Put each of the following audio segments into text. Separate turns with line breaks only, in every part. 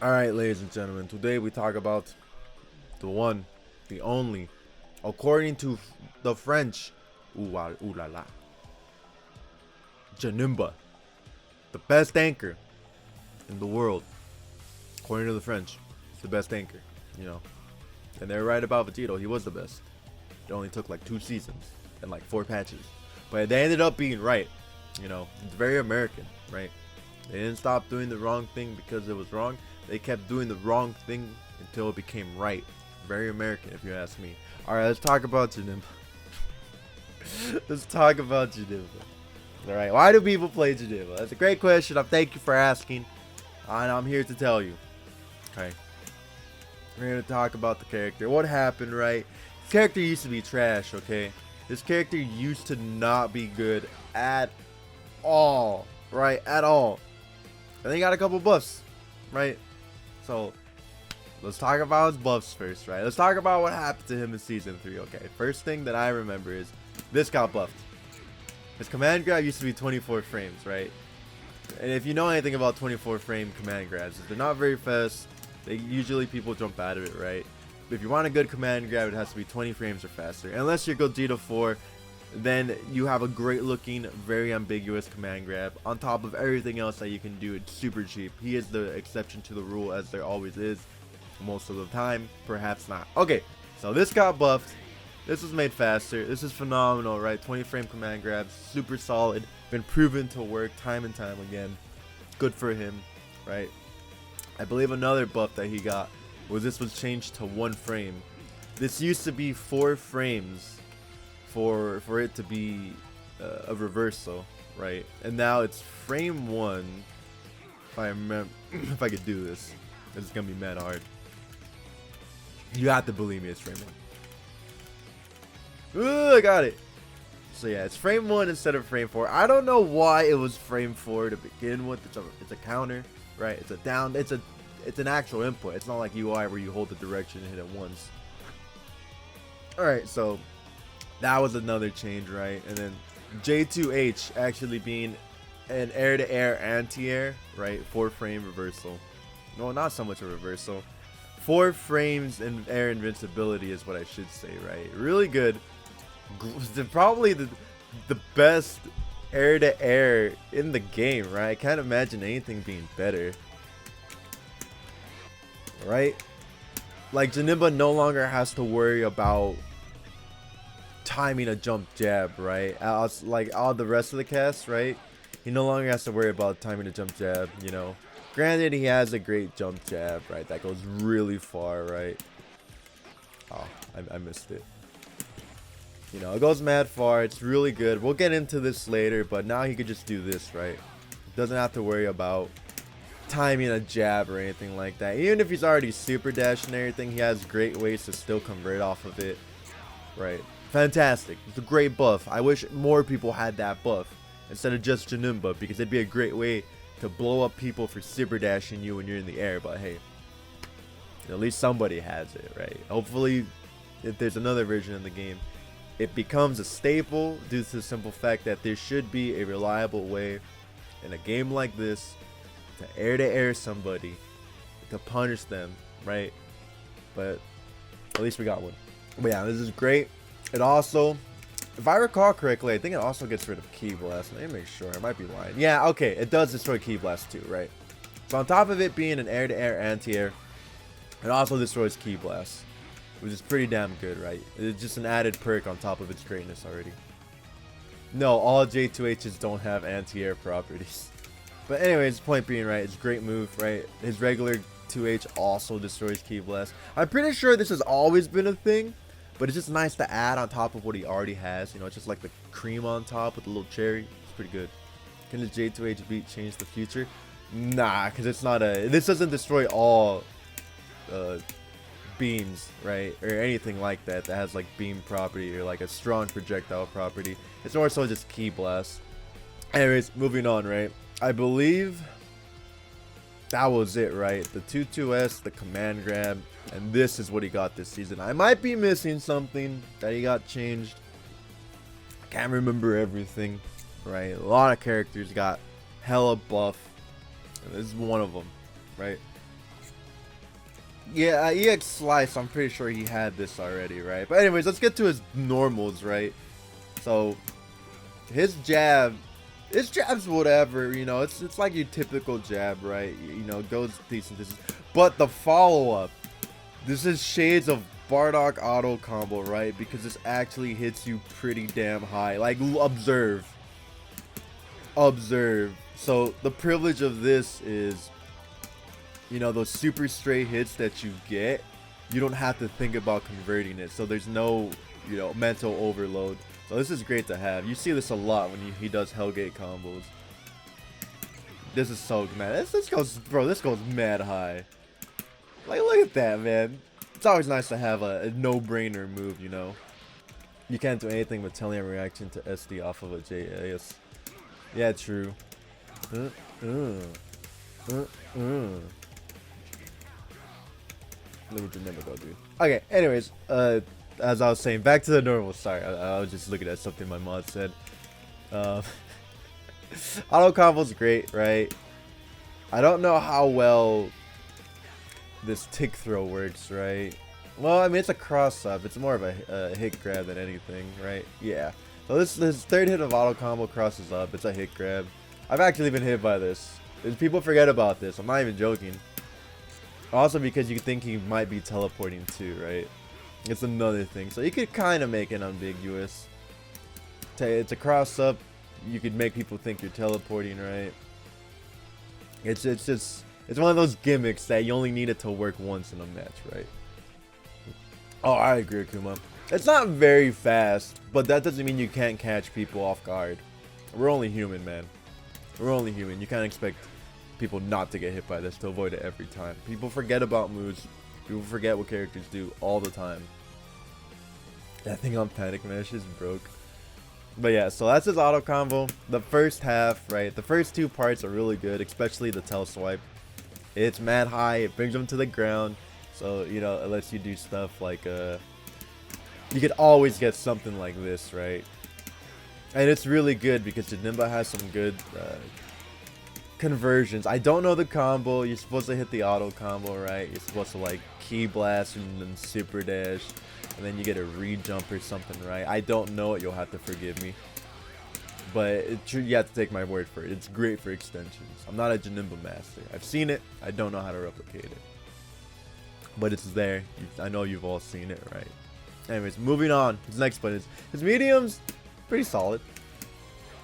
Alright, ladies and gentlemen, today we talk about the one, the only, according to the French, ooh la la, Janemba, the best anchor in the world. According to the French, it's the best anchor, you know. And they're right about Vegito, he was the best. It only took like 2 seasons and like 4 patches. But they ended up being right, you know. It's very American, right? They didn't stop doing the wrong thing because it was wrong. They kept doing the wrong thing until it became right. Very American, if you ask me. Alright, let's talk about Janemba. Let's talk about Janemba. Alright, why do people play Janemba? That's a great question. Thank you for asking. And I'm here to tell you. Okay. We're going to talk about the character. What happened, right? This character used to be trash, okay? This character used to not be good at all. Right? At all. And then he got a couple buffs. Right? So, let's talk about his buffs first, right? Let's talk about what happened to him in Season 3, okay? First thing that I remember is this got buffed. His command grab used to be 24 frames, right? And if you know anything about 24 frame command grabs, they're not very fast. Usually people jump out of it, right? But if you want a good command grab, it has to be 20 frames or faster. Unless you're Gogeta 4, then you have a great looking, very ambiguous command grab. On top of everything else that you can do, it's super cheap. He is the exception to the rule, as there always is. Most of the time, perhaps not. Okay, so this got buffed. This was made faster. This is phenomenal, right? 20 frame command grabs, super solid. Been proven to work time and time again. Good for him, right? I believe another buff that he got was this was changed to 1 frame. This used to be 4 frames for it to be a reversal, right? And now it's frame 1. If I remember, if I could do this, it's gonna be mad hard. You have to believe me, it's frame 1. Ooh, I got it. So yeah, it's frame 1 instead of frame 4. I don't know why it was frame 4 to begin with. It's a counter, right? It's a down. It's an actual input. It's not like UI where you hold the direction and hit it once. All right, so that was another change, right? And then J2H actually being an air-to-air anti-air, right? 4 frame reversal. No, not so much a reversal. 4 frames in air invincibility is what I should say, right? Really good. Probably the best air-to-air in the game, right? I can't imagine anything being better, right? Like, Janemba no longer has to worry about timing a jump jab, right? Like all the rest of the cast, right? He no longer has to worry about timing a jump jab, you know. Granted, he has a great jump jab, right? That goes really far, right? Oh, I missed it. You know, it goes mad far. It's really good. We'll get into this later, but now he could just do this, right? Doesn't have to worry about timing a jab or anything like that. Even if he's already super dash and everything, he has great ways to still convert off of it, right? Fantastic. It's a great buff. I wish more people had that buff instead of just Janemba, because it'd be a great way to blow up people for super dashing you when you're in the air. But hey, at least somebody has it, right? Hopefully, if there's another version in the game, it becomes a staple due to the simple fact that there should be a reliable way in a game like this to air somebody, to punish them, right? But at least we got one. But yeah, this is great. It also, if I recall correctly, I think it also gets rid of Ki Blast. Let me make sure. I might be lying. Yeah, okay. It does destroy Ki Blast too, right? So on top of it being an air-to-air anti-air, it also destroys Ki Blast, which is pretty damn good, right? It's just an added perk on top of its greatness already. No, all J2Hs don't have anti-air properties. But anyways, point being, right, it's a great move, right? His regular 2H also destroys Ki Blast. I'm pretty sure this has always been a thing, but it's just nice to add on top of what he already has. You know, it's just like the cream on top with a little cherry. It's pretty good. Can the J2H beat change the future? Nah, because it's not a... This doesn't destroy all beams, right? Or anything like that that has like beam property or like a strong projectile property. It's more so just Ki Blast. Anyways, moving on, right? I believe that was it, right? The 2-2S, the command grab, and this is what he got this season. I might be missing something that he got changed. I can't remember everything, right? A lot of characters got hella buff, and this is one of them, right? Yeah, EX Slice, I'm pretty sure he had this already, right? But anyways, let's get to his normals, right? So, his jab's whatever, you know, it's like your typical jab, right? You know, goes decent distance. But the follow-up, this is shades of Bardock auto combo, right? Because this actually hits you pretty damn high. Like, observe. So, the privilege of this is, you know, those super straight hits that you get, you don't have to think about converting it. So there's no, you know, mental overload. So this is great to have. You see this a lot when he does Hellgate combos. This is so mad. This goes, bro, this goes mad high. Like, look at that, man. It's always nice to have a no-brainer move, you know. You can't do anything but telling a reaction to SD off of a JAS. Yeah, true. Let me Janemba go, dude. Okay, anyways, as I was saying, back to the normal. Sorry, I was just looking at something my mod said. Auto combo's great, right? I don't know how well this tick throw works, right? Well, I mean, it's a cross-up. It's more of a hit grab than anything, right? Yeah. So this third hit of auto combo crosses up. It's a hit grab. I've actually been hit by this. People forget about this. I'm not even joking. Also because you think he might be teleporting too, right? It's another thing. So you could kind of make it ambiguous. It's a cross up. You could make people think you're teleporting, right? It's one of those gimmicks that you only need it to work once in a match, right? Oh, I agree, Kuma. It's not very fast, but that doesn't mean you can't catch people off guard. We're only human, man. We're only human. You can't expect people not to get hit by this, to avoid it every time. People forget about moves. People forget what characters do all the time. That thing on Panic Mesh is broke. But yeah, so that's his auto combo. The first half, right? The first two parts are really good, especially the tail swipe. It's mad high. It brings them to the ground. So, you know, it lets you do stuff like, you could always get something like this, right? And it's really good because Janemba has some good conversions. I don't know the combo. You're supposed to hit the auto combo, right? You're supposed to like key blast and then super dash, and then you get a re-jump or something, right? I don't know it. You'll have to forgive me. But you have to take my word for it. It's great for extensions. I'm not a Janemba master. I've seen it. I don't know how to replicate it. But it's there. I know you've all seen it, right? Anyways, moving on. His next button is his mediums. Pretty solid.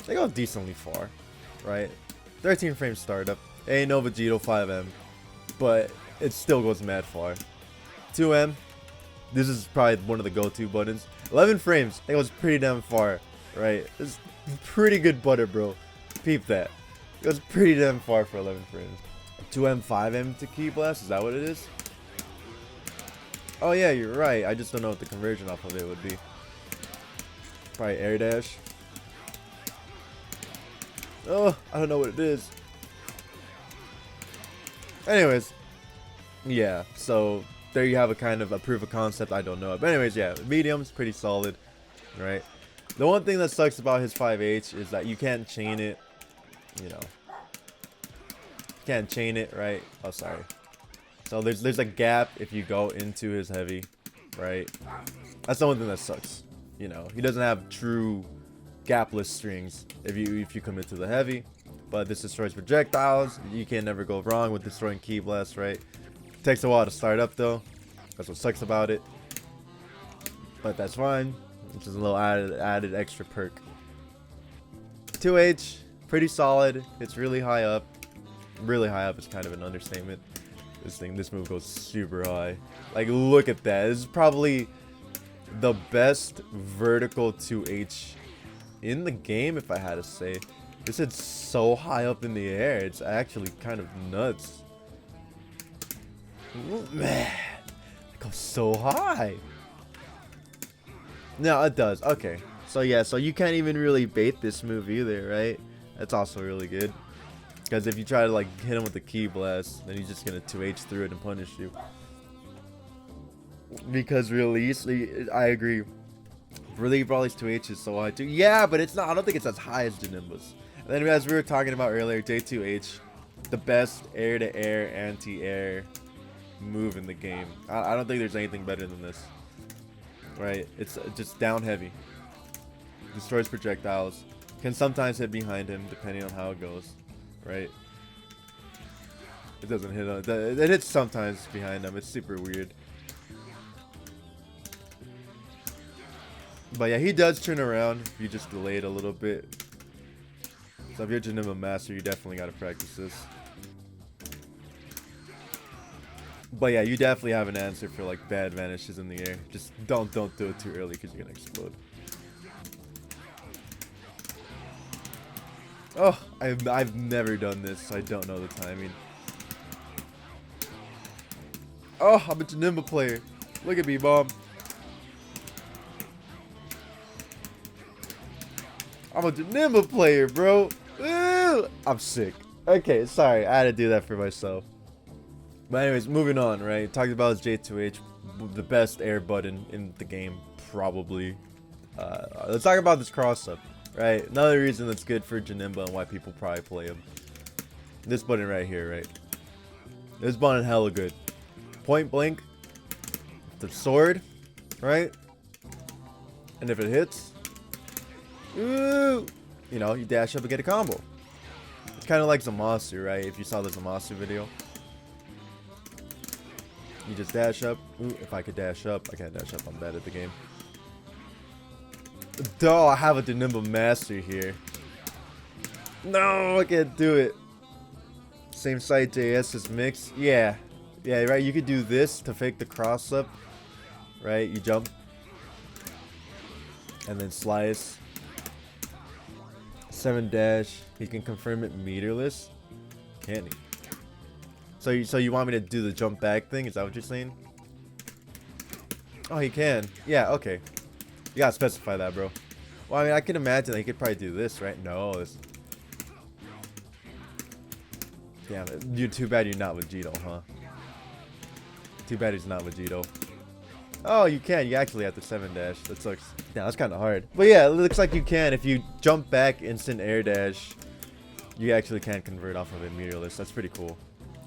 They go decently far, right? 13 frame startup. Ain't no Vegito 5M. But it still goes mad far. 2M. This is probably one of the go-to buttons. 11 frames. It goes pretty damn far, right? It's pretty good butter, bro. Peep that. It goes pretty damn far for 11 frames. 2M, 5M to key blast. Is that what it is? Oh yeah, you're right. I just don't know what the conversion off of it would be. Probably air dash. Oh, I don't know what it is. Anyways, yeah. So there you have a kind of a proof of concept. I don't know. But anyways, yeah, medium's pretty solid, right? The one thing that sucks about his 5H is that you can't chain it. You know, you can't chain it, right? Oh, sorry. So there's a gap if you go into his heavy, right? That's the one thing that sucks. You know, he doesn't have true gapless strings if you commit to the heavy. But this destroys projectiles. You can never go wrong with destroying key blast, right? Takes a while to start up though. That's what sucks about it. But that's fine. It's just a little added extra perk. 2H, pretty solid. It's really high up. Really high up is kind of an understatement. This move goes super high. Like, look at that. This is probably the best vertical 2H in the game, if I had to say. This is so high up in the air. It's actually kind of nuts. Ooh, man, it goes so high. No, it does. Okay. So yeah, so you can't even really bait this move either, right? That's also really good. Because if you try to like hit him with the key blast, then he's just gonna 2H through it and punish you. Because release, I agree. Relief Brawly's 2H is so high too. Yeah, but it's not. I don't think it's as high as Janemba's. And then as we were talking about earlier, J2H, the best air-to-air, anti-air move in the game. I don't think there's anything better than this. Right? It's just down heavy. Destroys projectiles. Can sometimes hit behind him depending on how it goes. Right? It doesn't hit on it hits sometimes behind him. It's super weird. But yeah, he does turn around if you just delay it a little bit. So if you're Janemba Master, you definitely gotta practice this. But yeah, you definitely have an answer for like bad vanishes in the air. Just don't do it too early because you're gonna explode. Oh, I've never done this, so I don't know the timing. Oh, I'm a Janemba player. Look at me, mom. I'm a Janemba player, bro. Ooh, I'm sick. Okay, sorry. I had to do that for myself. But anyways, moving on, right? Talked about his J2H, the best air button in the game, probably. Let's talk about this cross-up, right? Another reason that's good for Janemba and why people probably play him. This button right here, right? This button hella good. Point blank, the sword, right? And if it hits, ooh, you know, you dash up and get a combo. It's kind of like Zamasu, right? If you saw the Zamasu video. You just dash up. Ooh, if I could dash up. I can't dash up. I'm bad at the game. Duh, I have a Janemba Master here. No, I can't do it. Same site JS as mix. Yeah. Yeah, right. You could do this to fake the cross up. Right? You jump. And then slice. 7 dash. He can confirm it meterless. Can't he? So you want me to do the jump back thing? Is that what you're saying? Oh, he can. Yeah, okay. You gotta specify that, bro. Well, I mean, I can imagine that he could probably do this, right? No. This... Damn it. You're too bad you're not Vegito, huh? Too bad he's not Vegito. Oh, you can. You actually have to 7 dash. That sucks. Yeah, that's kind of hard. But yeah, it looks like you can. If you jump back, instant air dash, you actually can convert off of it meterless. That's pretty cool.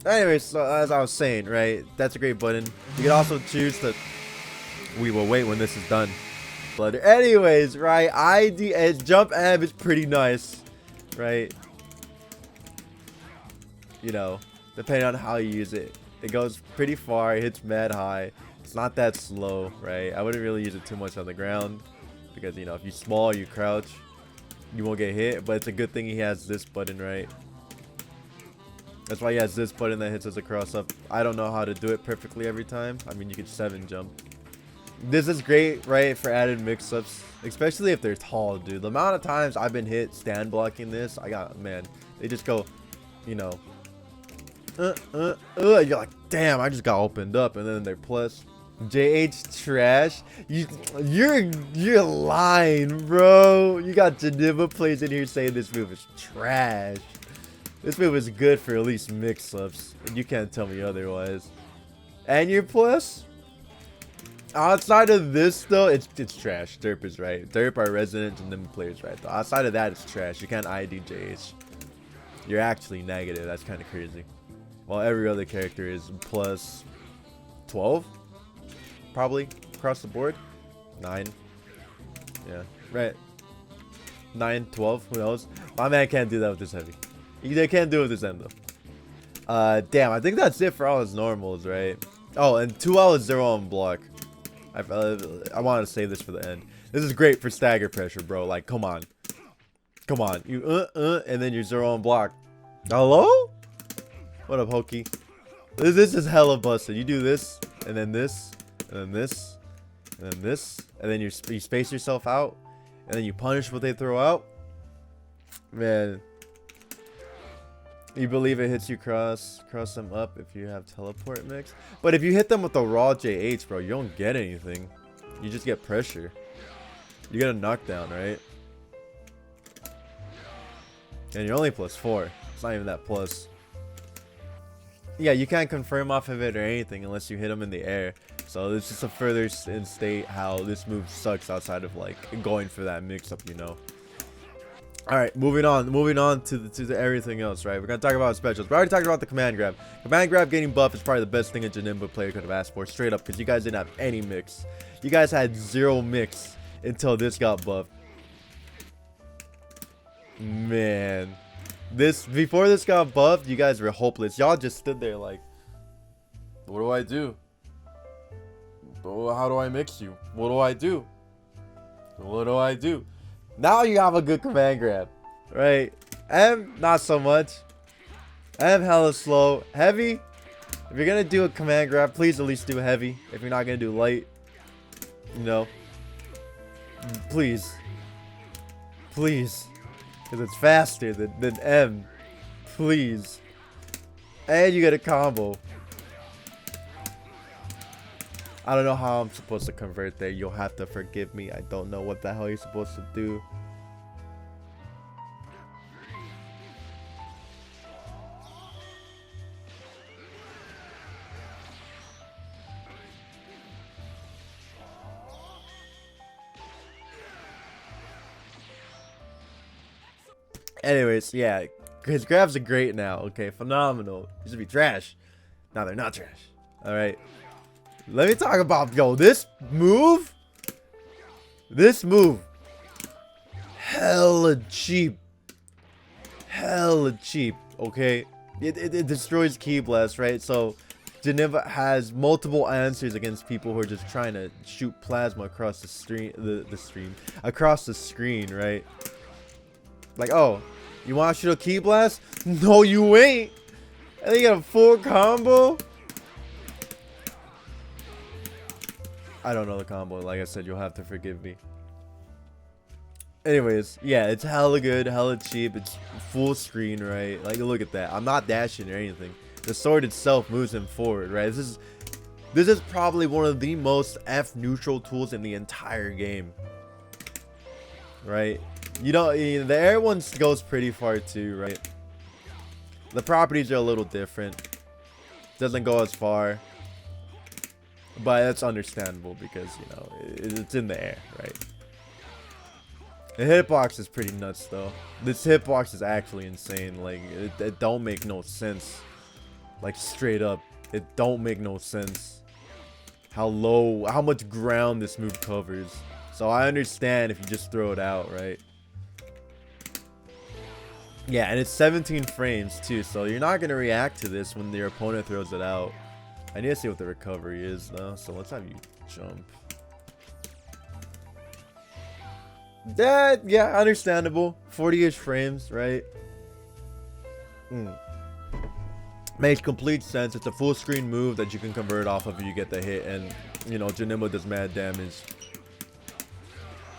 Anyways, so as I was saying, right, that's a great button. You can also choose to... We will wait when this is done. But anyways, right, IDS jump ab is pretty nice, right? You know, depending on how you use it. It goes pretty far, it hits mad high. It's not that slow, right? I wouldn't really use it too much on the ground. Because, you know, if you small, you crouch, you won't get hit. But it's a good thing he has this button, right? That's why he has this button that hits as a cross up. I don't know how to do it perfectly every time. I mean, you could 7 jump. This is great, right, for added mix-ups. Especially if they're tall, dude. The amount of times I've been hit stand blocking this, man, they just go, you know, you're like, damn, I just got opened up. And then they're plus. JH trash. You're lying, bro. You got Janemba plays in here saying this move is trash. This move is good for at least mix-ups. And you can't tell me otherwise. And you're plus? Outside of this, though, it's trash. Derp is right. Derp are resident Janemba players, right? Though. Outside of that, it's trash. You can't ID JH. You're actually negative. That's kind of crazy. While every other character is plus 12? Probably. Across the board? 9. Yeah. Right. 9, 12. Who knows? My man can't do that with this heavy. They can't do it with this end, though. Damn. I think that's it for all his normals, right? Oh, and 2L is 0 on block. I wanted to save this for the end. This is great for stagger pressure, bro. Like, come on. Come on. You, and then you're 0 on block. Hello? What up, Hokey? This is hella busted. You do this, and then this, and then this, and then this, and then you space yourself out, and then you punish what they throw out. Man. You believe it hits you cross them up if you have teleport mix. But if you hit them with the raw JH, bro, you don't get anything. You just get pressure. You get a knockdown, right? And you're only plus 4. It's not even that plus. Yeah, you can't confirm off of it or anything unless you hit them in the air. So this is a further instate how this move sucks outside of like going for that mix up, you know. All right, moving on to the everything else, right? We're gonna talk about specials. We already talked about the command grab. Command grab getting buff is probably the best thing a Janemba player could have asked for, straight up, because you guys didn't have any mix. You guys had 0 mix until this got buffed. Man, before this got buffed, you guys were hopeless. Y'all just stood there like, what do I do? How do I mix you? What do I do? What do I do? Now you have a good command grab, right? M, not so much. M, hella slow. Heavy, if you're gonna do a command grab, please at least do heavy. If you're not gonna do light, you know, please, because it's faster than M. Please, and you get a combo. I don't know how I'm supposed to convert there. You'll have to forgive me. I don't know what the hell you're supposed to do. Anyways, yeah, his grabs are great now. Okay, phenomenal. Used to be trash. Now they're not trash. All right. Let me talk about, yo, this move, hella cheap, okay? It destroys Ki Blast, right? So, Janemba has multiple answers against people who are just trying to shoot plasma across across the screen, right? Like, oh, you want to shoot a Ki Blast? No, you ain't. And you get a full combo? I don't know the combo. Like I said, you'll have to forgive me. Anyways, yeah, it's hella good, hella cheap. It's full screen, right? Like, look at that. I'm not dashing or anything. The sword itself moves him forward, right? This is probably one of the most F neutral tools in the entire game, right? You know, the air one goes pretty far too, right? The properties are a little different. Doesn't go as far. But that's understandable because, you know, it's in the air, right? The hitbox is pretty nuts, though. This hitbox is actually insane. Like, it don't make no sense. Like, straight up, it don't make no sense. How much ground this move covers. So I understand if you just throw it out, right? Yeah, and it's 17 frames, too. So you're not going to react to this when your opponent throws it out. I need to see what the recovery is, though, so let's have you jump. That, yeah, understandable. 40-ish frames, right? Makes complete sense. It's a full screen move that you can convert off of if you get the hit, and, you know, Janemba does mad damage.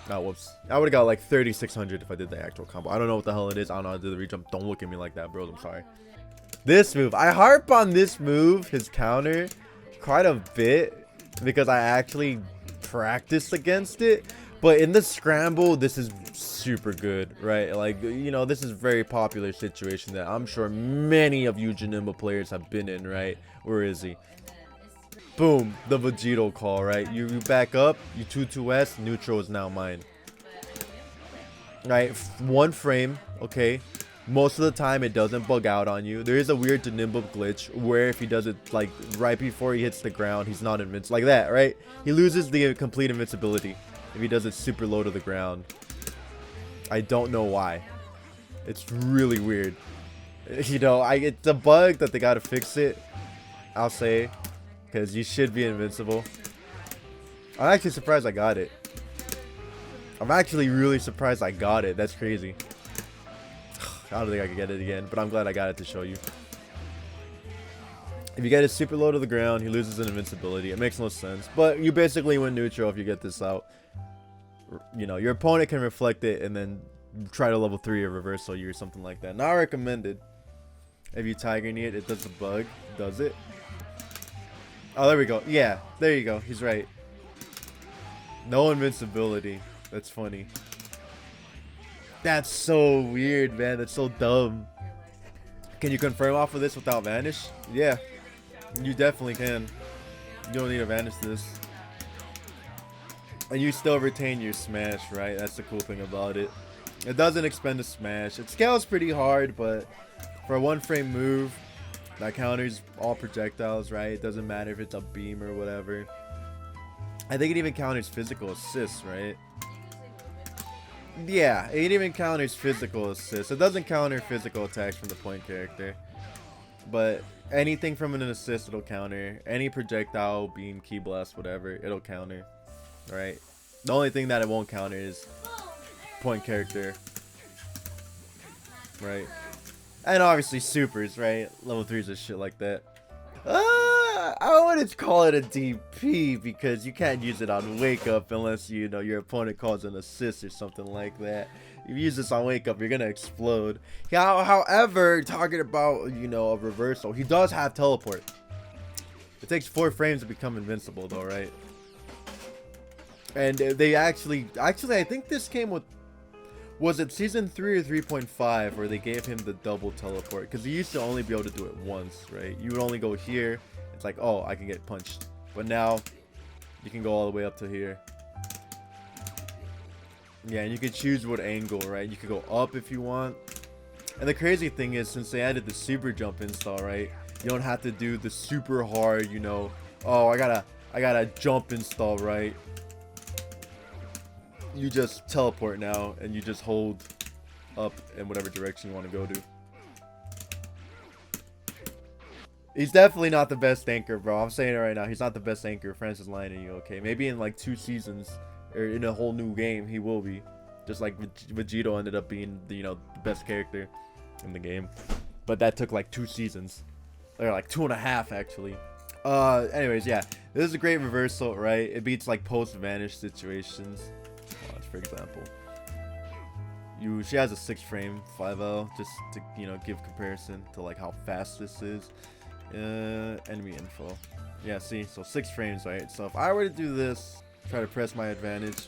Oh, whoops. I would have got like 3,600 if I did the actual combo. I don't know what the hell it is. I don't know how to do the re-jump. Don't look at me like that, bro. I'm sorry. This move, I harp on this move, his counter, quite a bit because I actually practiced against it. But in the scramble, this is super good, right? Like, you know, this is a very popular situation that I'm sure many of you Janemba players have been in, right? Where is he? Boom, the Vegito call, right? You back up, you 2-2S, neutral is now mine. Right, 1 frame, okay? Most of the time, it doesn't bug out on you. There is a weird Janemba glitch where if he does it, like, right before he hits the ground, he's not invincible. Like that, right? He loses the complete invincibility if he does it super low to the ground. I don't know why. It's really weird. You know, it's a bug that they gotta fix it, I'll say. Because you should be invincible. I'm actually surprised I got it. I'm actually really surprised I got it. That's crazy. I don't think I could get it again, but I'm glad I got it to show you. If you get it super low to the ground, he loses an invincibility. It makes no sense, but you basically win neutral if you get this out. You know, your opponent can reflect it and then try to level 3 or reversal you or something like that. Not recommended. If you Tiger Knee it, it does the bug. Does it? Oh, there we go. Yeah, there you go. He's right. No invincibility. That's funny. That's so weird, man. That's so dumb. Can you confirm off of this without vanish? Yeah, you definitely can. You don't need a vanish to this. And you still retain your smash, right? That's the cool thing about it. It doesn't expend a smash. It scales pretty hard, but for a 1-frame move that counters all projectiles, right? It doesn't matter if it's a beam or whatever. I think it even counters physical assists, right? Yeah, it even counters physical assists. It doesn't counter physical attacks from the point character. But anything from an assist, it'll counter. Any projectile, beam, key blast, whatever, it'll counter. Right? The only thing that it won't counter is point character. Right? And obviously supers, right? Level 3s and shit like that. I wouldn't call it a DP because you can't use it on wake up unless you know your opponent calls an assist or something like that. If you use this on wake up, you're gonna explode. However, talking about, you know, a reversal, he does have teleport. It takes 4 frames to become invincible though, right? And they actually I think this came with, was it season 3 or 3.5 where they gave him the double teleport, because he used to only be able to do it once, right? You would only go here, it's like, oh, I can get punched, but now you can go all the way up to here. Yeah, and you can choose what angle, right? You can go up if you want. And the crazy thing is, since they added the super jump install, right, you don't have to do the super hard, you know, oh, I gotta jump install, right? You just teleport now, and you just hold up in whatever direction you want to go to. He's definitely not the best anchor, bro. I'm saying it right now. He's not the best anchor. Francis lying to you, okay? Maybe in like 2 seasons, or in a whole new game, he will be. Just like Vegito ended up being, you know, the best character in the game. But that took like 2 seasons. Or like 2.5, actually. Anyways, yeah. This is a great reversal, right? It beats like post-vanish situations. For example, she has a 6-frame 5L just to, you know, give comparison to like how fast this is. Enemy info, yeah, see, so 6 frames, right? So if I were to do this, try to press my advantage,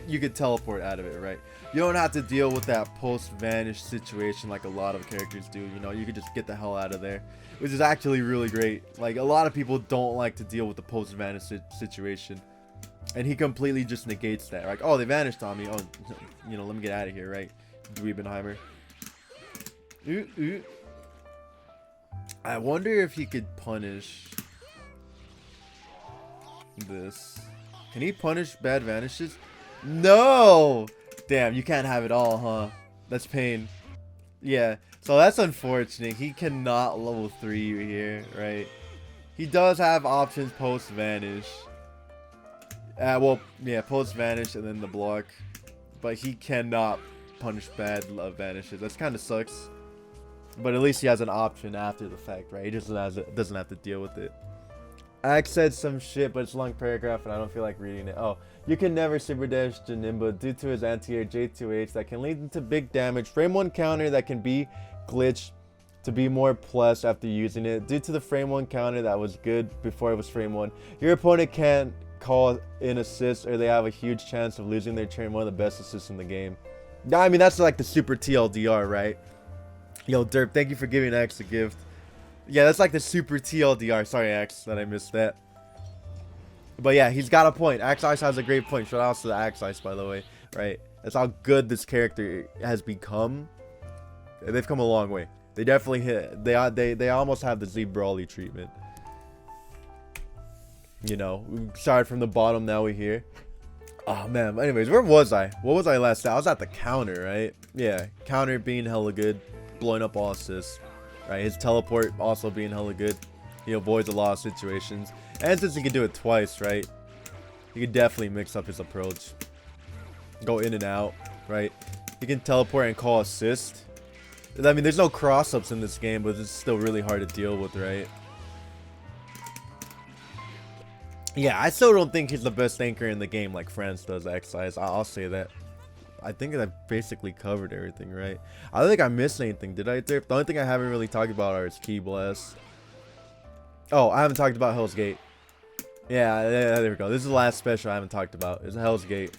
you could teleport out of it, right? You don't have to deal with that post-vanish situation like a lot of characters do. You know, you could just get the hell out of there, which is actually really great. Like, a lot of people don't like to deal with the post-vanish situation. And he completely just negates that. Like, oh, they vanished on me. Oh, you know, let me get out of here, right? Dweebenheimer. I wonder if he could punish this. Can he punish bad vanishes? No! Damn, you can't have it all, huh? That's pain. Yeah, so that's unfortunate. He cannot level 3 you here, right? He does have options post-vanish. Well, yeah, post vanish and then the block, but he cannot punish bad vanishes. That kind of sucks, but at least he has an option after the fact, right? He just doesn't have to deal with it. Axe said some shit, but it's a long paragraph and I don't feel like reading it. Oh, you can never super dash Janemba due to his anti-air J2H that can lead to big damage. Frame 1 counter that can be glitched to be more plus after using it. Due to the frame 1 counter that was good before it was frame 1, your opponent can't call in assists or they have a huge chance of losing their turn. One of the best assists in the game. I mean, that's like the super TLDR, right? Yo, Derp, thank you for giving X a gift. Yeah, that's like the super TLDR. Sorry, X, that I missed that. But yeah, he's got a point. Axe Ice has a great point. Shout out to the Axe Ice, by the way, right? That's how good this character has become. They've come a long way. They definitely hit. They almost have the Z Brawly treatment. You know, we started from the bottom, now we're here. Oh man, anyways, where was I? What was I last at? I was at the counter, right? Yeah, counter being hella good, blowing up all assists, right? His teleport also being hella good. He avoids a lot of situations. And since he can do it twice, right? He can definitely mix up his approach. Go in and out, right? He can teleport and call assist. I mean, there's no cross-ups in this game, but it's still really hard to deal with, right? Yeah, I still don't think he's the best anchor in the game like France does, X-Size. I'll say that. I think I basically covered everything, right? I don't think I missed anything, did I, Derp? The only thing I haven't really talked about are his Key Blast. Oh, I haven't talked about Hell's Gate. Yeah, there we go. This is the last special I haven't talked about. It's Hell's Gate.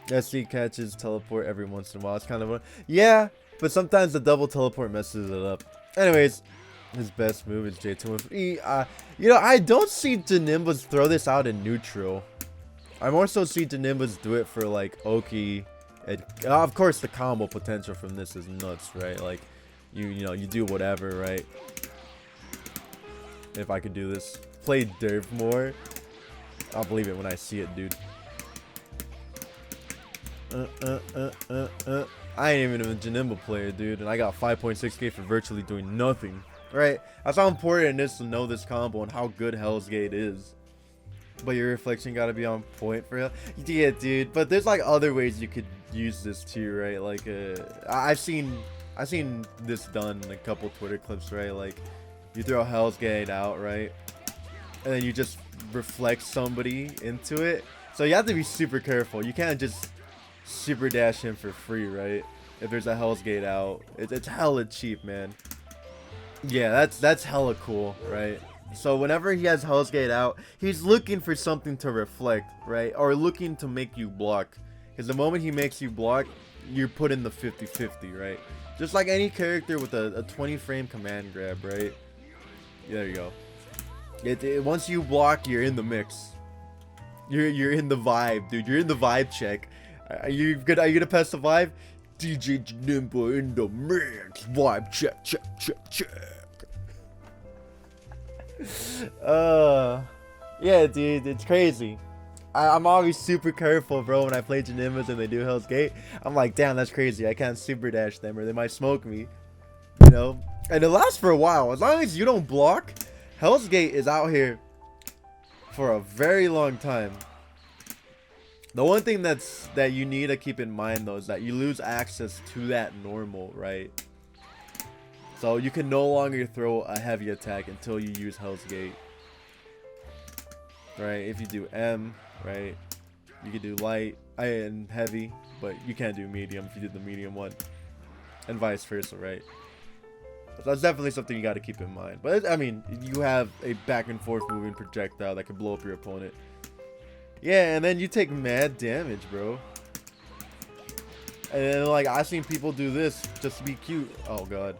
SC catches teleport every once in a while. It's kind of a... Yeah, but sometimes the double teleport messes it up. Anyways, his best move is J2. You know, I don't see Janemba throw this out in neutral. I more so see Janembas do it for like Oki. Of course, the combo potential from this is nuts, right? Like, you know, you do whatever, right? If I could do this, play Derv more, I'll believe it when I see it, dude. I ain't even a Janemba player, dude, and I got 5.6k for virtually doing nothing, right? That's how important it is to know this combo and how good Hell's Gate is. But your reflection gotta be on point for hell. Yeah, dude. But there's like other ways you could use this too, right? Like, I've seen this done in a couple Twitter clips, right? Like, you throw Hell's Gate out, right? And then you just reflect somebody into it. So you have to be super careful. You can't just super dash him for free, right? If there's a Hell's Gate out, it's hella cheap, man. Yeah, that's hella cool, right? So whenever he has Hell's Gate out, he's looking for something to reflect, right? Or looking to make you block. Because the moment he makes you block, you're put in the 50-50, right? Just like any character with a 20 frame command grab, right? There you go. Once you block, you're in the mix. You're in the vibe, dude. You're in the vibe check. Are you gonna pass the vibe? DJ Janemba in the mix. Vibe check. Yeah, dude, it's crazy. I'm always super careful, bro, when I play Janembas and they do Hell's Gate. I'm like, damn, that's crazy. I can't super dash them or they might smoke me, you know? And it lasts for a while. As long as you don't block, Hell's Gate is out here for a very long time. The one thing that you need to keep in mind, though, is that you lose access to that normal, right? So you can no longer throw a heavy attack until you use Hell's Gate. Right? If you do M, right? You can do light and heavy, but you can't do medium if you did the medium one. And vice versa, right? So that's definitely something you got to keep in mind. But, I mean, you have a back and forth moving projectile that can blow up your opponent. Yeah, and then you take mad damage, bro. And then, like, I've seen people do this just to be cute. Oh, God.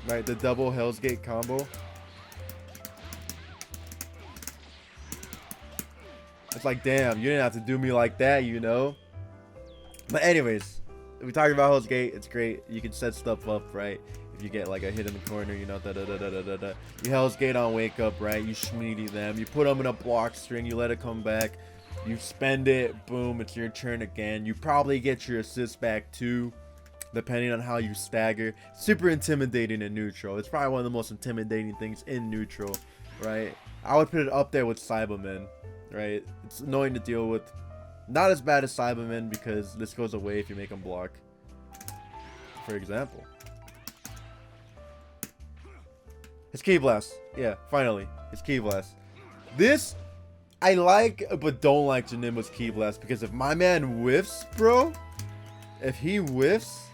Right, the double Hell's Gate combo. It's like, damn, you didn't have to do me like that, you know? But anyways, if we talk about Hell's Gate, it's great. You can set stuff up, right? If you get like a hit in the corner, you know, you Hell's Gate on wake up, right? You schmeedy them. You put them in a block string. You let it come back. You spend it. Boom. It's your turn again. You probably get your assist back too, depending on how you stagger. Super intimidating in neutral. It's probably one of the most intimidating things in neutral, right? I would put it up there with Cybermen, right? It's annoying to deal with. Not as bad as Cybermen because this goes away if you make them block, for example. It's Key Blast. Yeah, finally. It's Key Blast. This, I like, but don't like Janemba's Key Blast. Because if my man whiffs, bro. If he whiffs.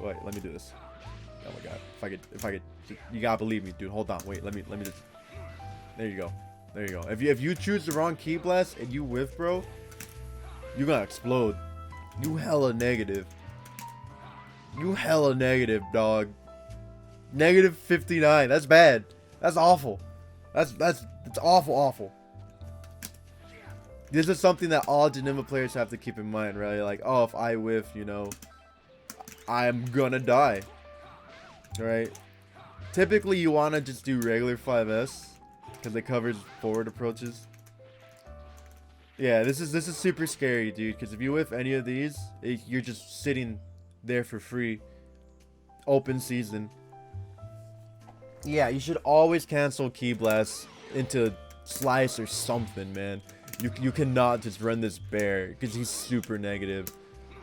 Wait, let me do this. Oh my god. If I could. You gotta believe me, dude. Hold on. Wait, let me just. There you go. There you go. If you choose the wrong Key Blast and you whiff, bro. You're gonna explode. You hella negative. You hella negative, dog. Negative 59. That's bad. That's awful. It's awful. This is something that all Janemba players have to keep in mind, right? Like, oh, if I whiff, you know, I'm gonna die. Right? Typically, you want to just do regular 5S because it covers forward approaches. Yeah, this is super scary, dude. Because if you whiff any of these, you're just sitting there for free. Open season. Yeah, you should always cancel Key Blast into Slice or something, man. You cannot just run this bear because he's super negative.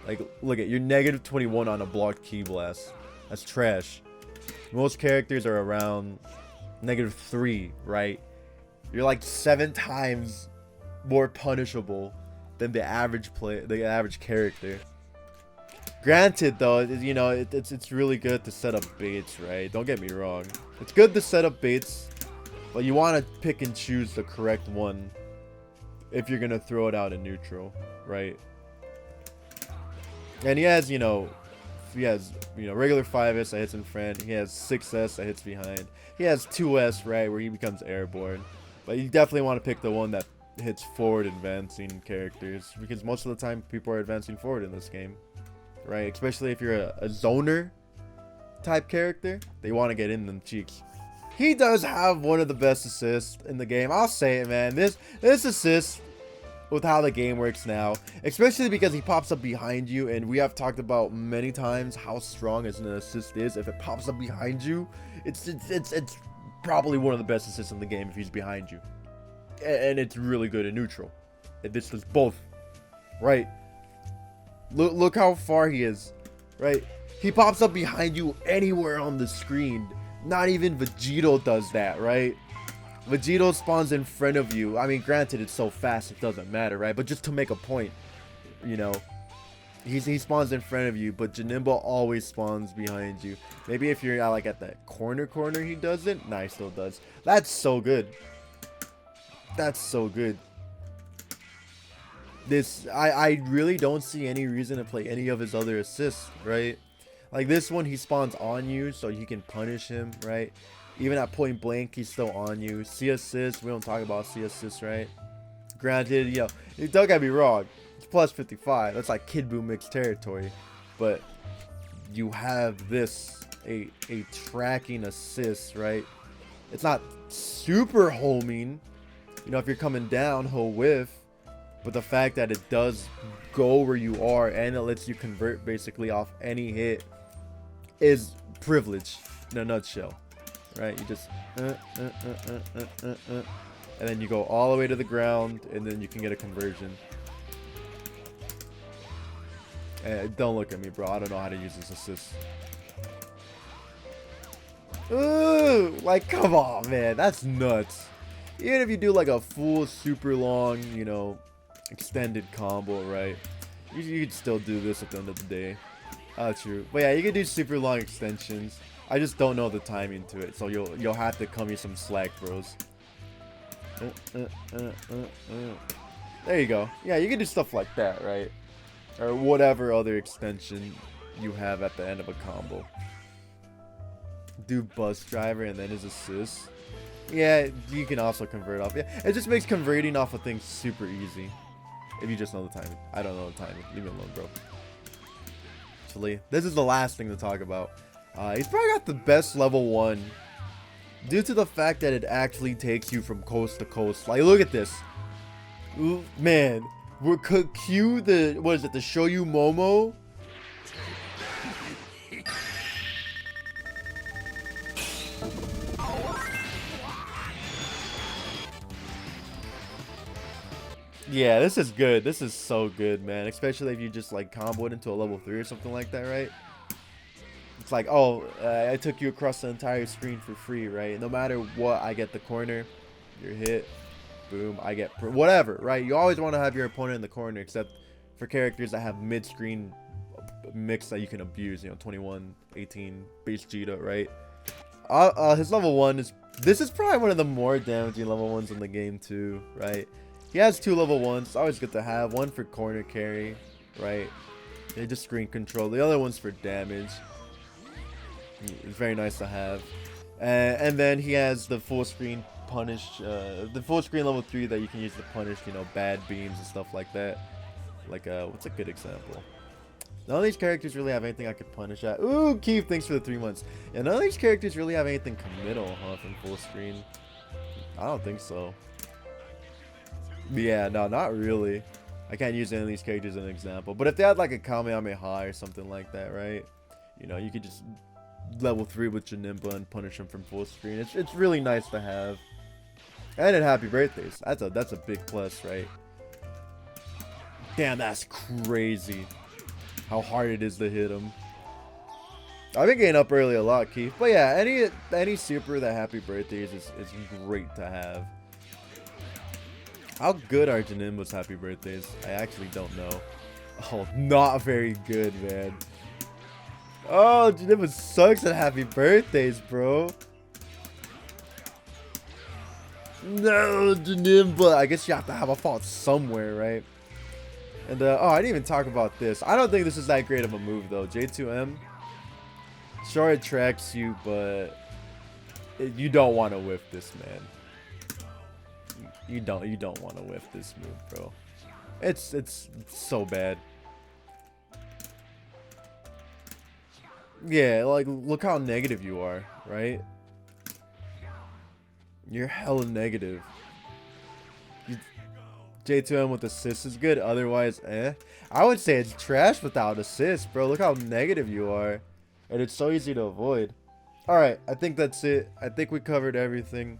Like, look at, you're negative 21 on a blocked Key Blast. That's trash. Most characters are around negative 3, right? You're like 7 times more punishable than the average character. Granted, though, you know, it's really good to set up baits, right? Don't get me wrong. It's good to set up baits, but you want to pick and choose the correct one if you're going to throw it out in neutral, right? And he has, you know, regular 5S that hits in front. He has 6S that hits behind. He has 2S, right, where he becomes airborne. But you definitely want to pick the one that hits forward advancing characters, because most of the time people are advancing forward in this game, right? Especially if you're a zoner type character, they want to get in them cheeks. He does have one of the best assists in the game. I'll say it, man. This assist, with how the game works now, especially because he pops up behind you, and we have talked about many times how strong as an assist is. If it pops up behind you, it's probably one of the best assists in the game if he's behind you, and it's really good in neutral. This does both, right? Look how far he is, right? He pops up behind you anywhere on the screen. Not even Vegito does that, right? Vegito spawns in front of you. I mean, granted, it's so fast it doesn't matter, right? But just to make a point, you know, he spawns in front of you, but Janemba always spawns behind you. Maybe if you're like at that corner he doesn't. Nah, he still does. That's so good. That's so good. This, I really don't see any reason to play any of his other assists, right? Like this one, he spawns on you, so you can punish him, right? Even at point blank, he's still on you. C assist, we don't talk about C assist, right? Granted, you know, don't get me wrong, it's plus 55. That's like Kid Buu mixed territory. But you have this, a tracking assist, right? It's not super homing. You know, if you're coming down, he'll whiff. But the fact that it does go where you are, and it lets you convert basically off any hit, is privilege in a nutshell. Right, you just and then you go all the way to the ground, and then you can get a conversion. Don't look at me, bro. I don't know how to use this assist. Ooh, like, come on, man. That's nuts. Even if you do like a full super long, you know, extended combo, right? You could still do this at the end of the day. True. But yeah, you can do super long extensions. I just don't know the timing to it, so you'll have to cut me some slack, bros. There you go. Yeah, you can do stuff like that, right? Or whatever other extension you have at the end of a combo. Do bus driver and then his assist. Yeah, you can also convert off. Yeah, it just makes converting off of things super easy. If you just know the timing. I don't know the timing. Leave me alone, bro. Actually, this is the last thing to talk about. He's probably got the best level 1 due to the fact that it actually takes you from coast to coast. Like, look at this. Ooh, man, we're cue the, what is it, the show you Momo? Yeah, this is good. This is so good, man. Especially if you just like combo it into a level 3 or something like that, right? It's like, oh, I took you across the entire screen for free, right? No matter what, I get the corner, your hit, boom, I get whatever, right? You always want to have your opponent in the corner, except for characters that have mid-screen mix that you can abuse, you know, 21, 18, base Jita, right? His level 1 is, this is probably one of the more damaging level 1s in the game too, right? He has 2 level 1s. It's always good to have. One for corner carry, right? They just screen control. The other one's for damage. It's very nice to have. And then he has the full screen punish, the full screen level 3 that you can use to punish, you know, bad beams and stuff like that. Like, what's a good example? None of these characters really have anything I could punish at. Ooh, Keith, thanks for the 3 months. Yeah, none of these characters really have anything committal, huh, from full screen. I don't think so. Yeah, no, not really. I can't use any of these characters as an example. But if they had like a Kamehameha or something like that, right? You know, you could just level 3 with Janemba and punish him from full screen. It's really nice to have. And at happy birthdays. That's a big plus, right? Damn, that's crazy. How hard it is to hit him. I've been getting up early a lot, Keith. But yeah, any super that happy birthdays is great to have. How good are Janemba's happy birthdays? I actually don't know. Oh, not very good, man. Oh, Janemba sucks at happy birthdays, bro. No, Janemba. I guess you have to have a fault somewhere, right? And, oh, I didn't even talk about this. I don't think this is that great of a move, though. J2M. Sure, it tracks you, but you don't want to whiff this, man. You don't want to whiff this move, bro. It's so bad. Yeah, like look how negative you are, right? You're hella negative. J2M with assist is good, otherwise, eh. I would say it's trash without assist, bro. Look how negative you are. And it's so easy to avoid. Alright, I think that's it. I think we covered everything.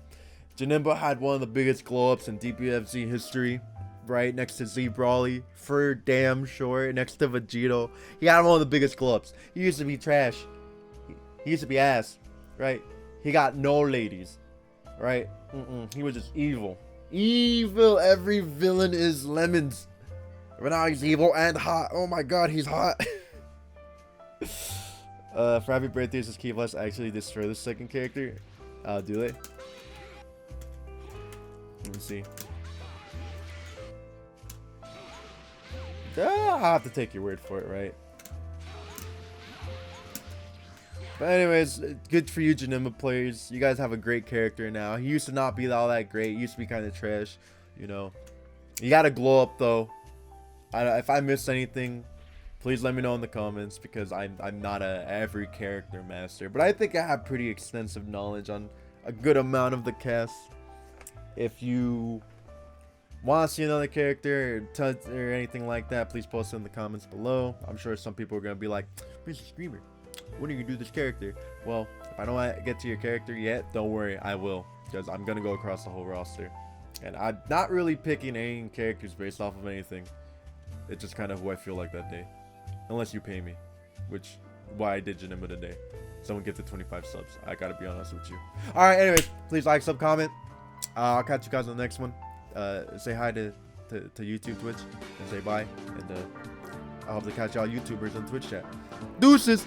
Janemba had one of the biggest glow-ups in DBFZ history. Right next to Z Brawly. For damn sure. Next to Vegito. He had one of the biggest glow-ups. He used to be trash. He used to be ass. Right? He got no ladies. Right? He was just evil. Evil. Every villain is lemons. But now he's evil and hot. Oh my god, he's hot. For happy birthday, says Keyblast actually destroy the second character. Do they? Let me see. I'll have to take your word for it, right? But anyways, good for you, Janemba players. You guys have a great character now. He used to not be all that great. He used to be kind of trash, you know. You got to glow up, though. If I missed anything, please let me know in the comments, because I'm not every character master. But I think I have pretty extensive knowledge on a good amount of the cast. If you want to see another character or anything like that, please post it in the comments below. I'm sure some people are going to be like, Mr. Screamer, when are you going to do this character? Well, if I don't get to your character yet, don't worry, I will. Because I'm going to go across the whole roster. And I'm not really picking any characters based off of anything. It's just kind of who I feel like that day. Unless you pay me. Which, why I did Janemba today. Someone gifted 25 subs. I gotta be honest with you. Alright, anyways, please like, sub, comment. I'll catch you guys on the next one. Say hi to YouTube, Twitch, and say bye. And I hope to catch y'all YouTubers on Twitch chat. Deuces!